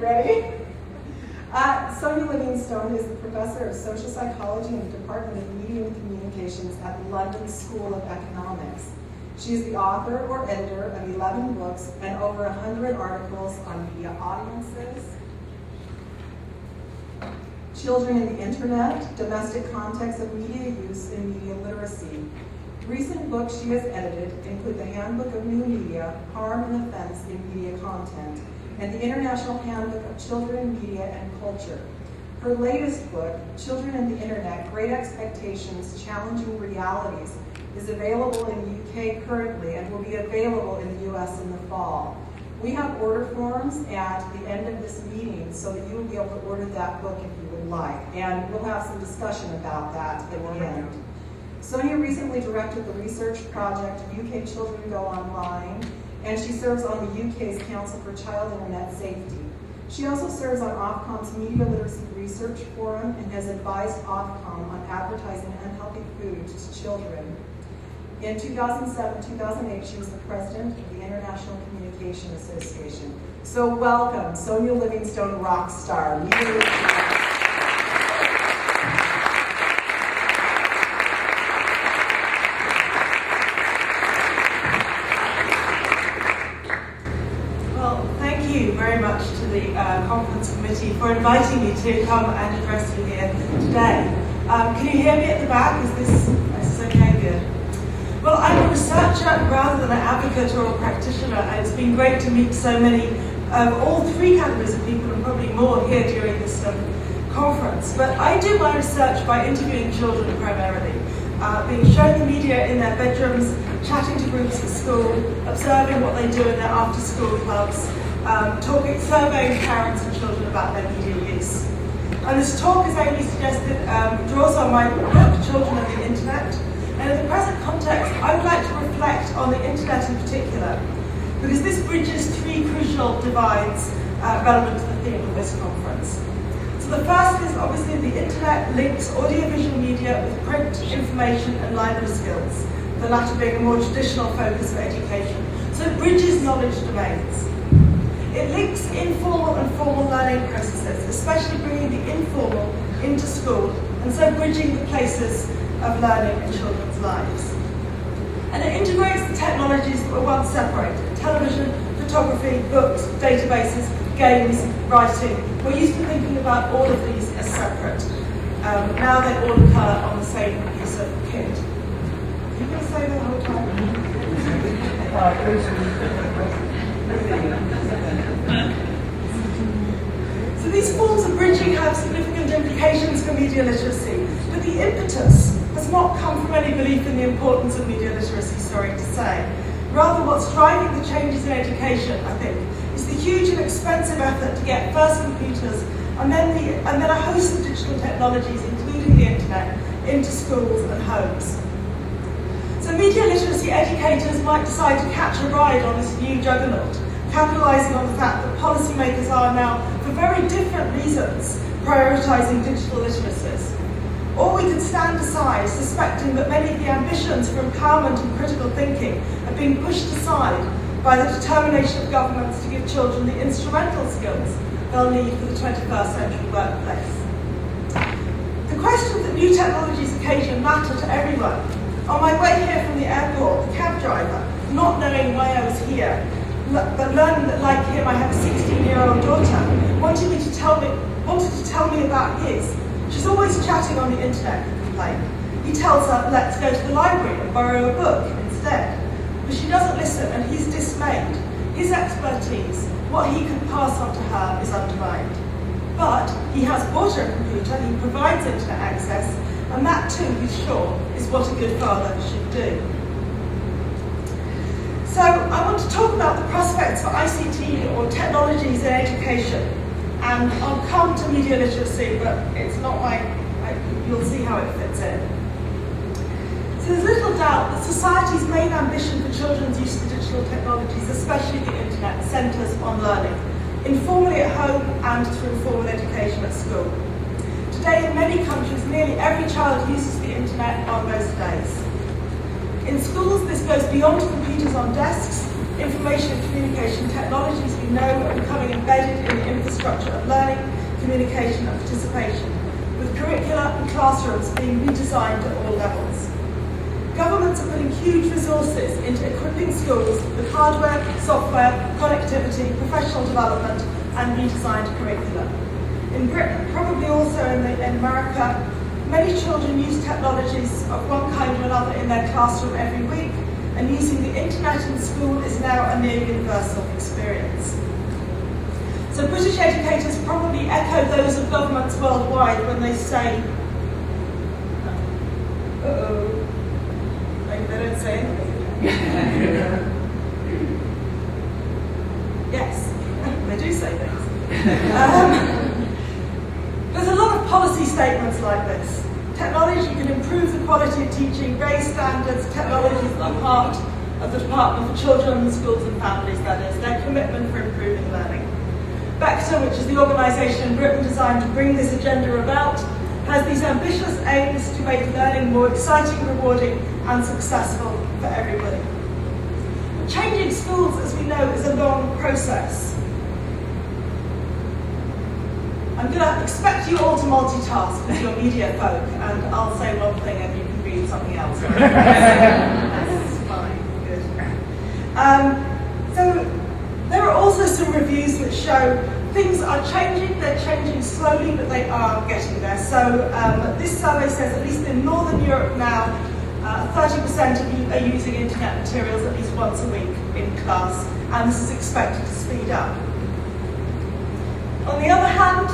Ready? Sonia LIvingstone is the professor of social psychology in the Department of Media and Communications at the London School of Economics. She is the author or editor of 11 books and over 100 articles on media audiences, children in the internet, domestic context of media use, and media literacy. Recent books she has edited include the Handbook of New Media, Harm and Offense in Media Content, and the International Handbook of Children, Media, and Culture. Her latest book, Children and the Internet, Great Expectations, Challenging Realities, is available in the UK currently and will be available in the US in the fall. We have order forms at the end of this meeting so that you will be able to order that book if you would like, and we'll have some discussion about that at the end. Sonia recently directed the research project UK Children Go Online, and she serves on the UK's Council for Child Internet Safety. She also serves on Ofcom's Media Literacy Research Forum and has advised Ofcom on advertising unhealthy food to children. In 2007-2008, she was the president of the International Communication Association. So welcome, Sonia LIvingstone, rock star. Very much to the conference committee for inviting me to come and address you here today. Can you hear me at the back? Is this okay? Good. Well, I'm a researcher rather than an advocate or a practitioner, and it's been great to meet so many all three categories of people, and probably more here during this conference. But I do my research by interviewing children primarily, being shown the media in their bedrooms, chatting to groups at school, observing what they do in their after-school clubs, surveying parents and children about their media use. And this talk, as Amy suggested, draws on my book, Children and the Internet. And in the present context, I would like to reflect on the internet in particular, because this bridges three crucial divides relevant to the theme of this conference. So the first is obviously the internet links audiovisual media with print, information, and library skills, the latter being a more traditional focus for education. So it bridges knowledge domains. It links informal and formal learning processes, especially bringing the informal into school, and so bridging the places of learning in children's lives. And it integrates the technologies that were once separated: television, photography, books, databases, games, writing. We're used to thinking about all of these as separate. Now they all occur on the same piece of kit. Are you going to say that the whole time? So these forms of bridging have significant implications for media literacy, but the impetus has not come from any belief in the importance of media literacy, sorry to say. Rather, what's driving the changes in education, I think, is the huge and expensive effort to get first computers and then a host of digital technologies, including the internet, into schools and homes. So media literacy educators might decide to catch a ride on this new juggernaut, capitalising on the fact that policymakers are now, for very different reasons, prioritising digital literacies. Or we could stand aside, suspecting that many of the ambitions for empowerment and critical thinking are being pushed aside by the determination of governments to give children the instrumental skills they'll need for the 21st century workplace. The question that new technologies occasion matter to everyone. On my way here from the airport, the cab driver, not knowing why I was here, but learning that, like him, I have a 16-year-old daughter, wanted to tell me about his. She's always chatting on the internet, he complained. He tells her, let's go to the library and borrow a book instead. But she doesn't listen, and he's dismayed. His expertise, what he can pass on to her, is undermined. But he has bought her a computer, he provides internet access, and that too, he's sure, is what a good father should do. So I want to talk about the prospects for ICT or technologies in education, and I'll come to media literacy, but it's not you'll see how it fits in. So there's little doubt that society's main ambition for children's use of digital technologies, especially the internet, centres on learning, informally at home and through formal education at school. Today in many countries, nearly every child uses the internet on most days. In schools, this goes beyond computers on desks information and communication technologies we know are becoming embedded in the infrastructure of learning, communication and participation, with curricula and classrooms being redesigned at all levels. Governments are putting huge resources into equipping schools with hardware, software, connectivity, professional development and redesigned curricula. In Britain, probably also in America, many children use technologies of one kind or another in their classroom every week, and using the internet in school is now a near universal experience. So British educators probably echo those of governments worldwide when they say, maybe they don't say anything. Yes, they do say things. There's a lot of policy statements like this. Technology can improve the quality of teaching, raise standards. Technology is the heart of the Department for Children, Schools and Families, that is, their commitment for improving learning. BECTA, which is the organisation in Britain designed to bring this agenda about, has these ambitious aims to make learning more exciting, rewarding and successful for everybody. But changing schools, as we know, is a long process. I'm going to expect you all to multitask because you're media folk, and I'll say one thing and you can read something else. That's fine, good. So there are also some reviews which show things are changing, they're changing slowly, but they are getting there. So this survey says, at least in Northern Europe now, 30% of you are using internet materials at least once a week in class, and this is expected to speed up. On the other hand,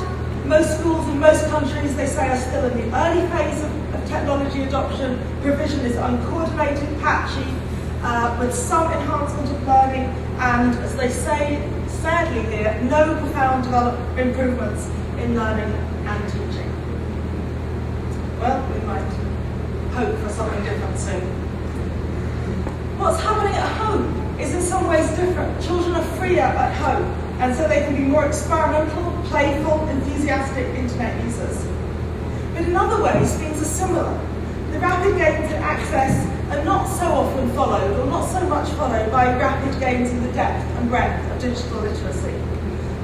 most schools in most countries, they say, are still in the early phase of technology adoption. Provision is uncoordinated, patchy, with some enhancement of learning, and as they say, sadly here, no profound improvements in learning and teaching. Well, we might hope for something different soon. What's happening at home is in some ways different. Children are freer at home, and so they can be more experimental, playful, enthusiastic internet users. But in other ways, things are similar. The rapid gains in access are not so often followed, or not so much followed, by rapid gains in the depth and breadth of digital literacy.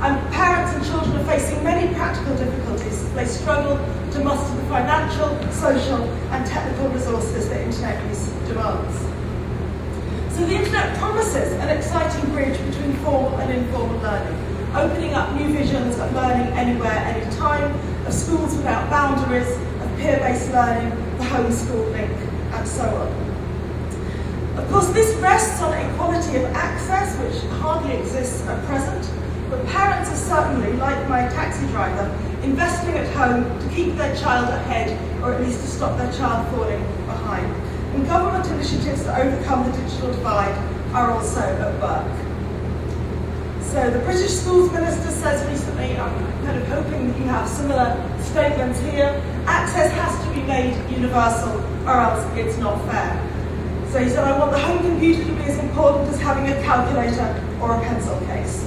And parents and children are facing many practical difficulties as they struggle to muster the financial, social, and technical resources that internet use demands. So the internet promises an exciting bridge between formal and informal learning, opening up new visions of learning anywhere, anytime, of schools without boundaries, of peer-based learning, the homeschool link, and so on. Of course, this rests on equality of access, which hardly exists at present, but parents are certainly, like my taxi driver, investing at home to keep their child ahead, or at least to stop their child falling behind. And government initiatives to overcome the digital divide are also at work. So the British Schools Minister says recently, I'm kind of hoping that you have similar statements here, access has to be made universal or else it's not fair. So he said, I want the home computer to be as important as having a calculator or a pencil case.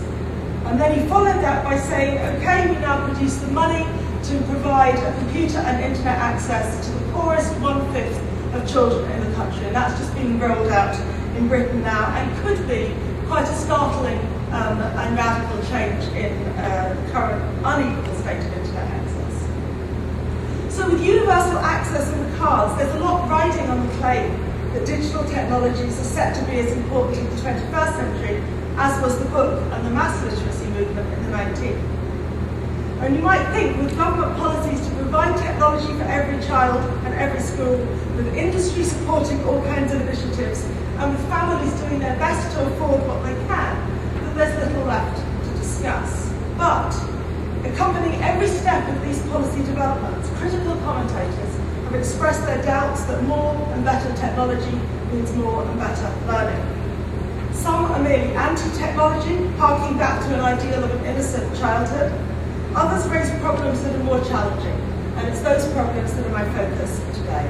And then he followed that by saying, okay, we now produce the money to provide a computer and internet access to the poorest 1/5 of children in the country. And that's just being rolled out in Britain now, and could be quite a startling and radical change in the current unequal state of internet access. So with universal access in the cards, there's a lot riding on the claim that digital technologies are set to be as important in the 21st century as was the book and the mass literacy movement in the 19th. And you might think, with government policies to provide technology for every child and every school, with industry supporting all kinds of initiatives, and with families doing their best to afford what they can, that there's little left to discuss. But accompanying every step of these policy developments, critical commentators have expressed their doubts that more and better technology means more and better learning. Some are merely anti-technology, harking back to an ideal of an innocent childhood. Others raise problems that are more challenging, and it's those problems that are my focus today.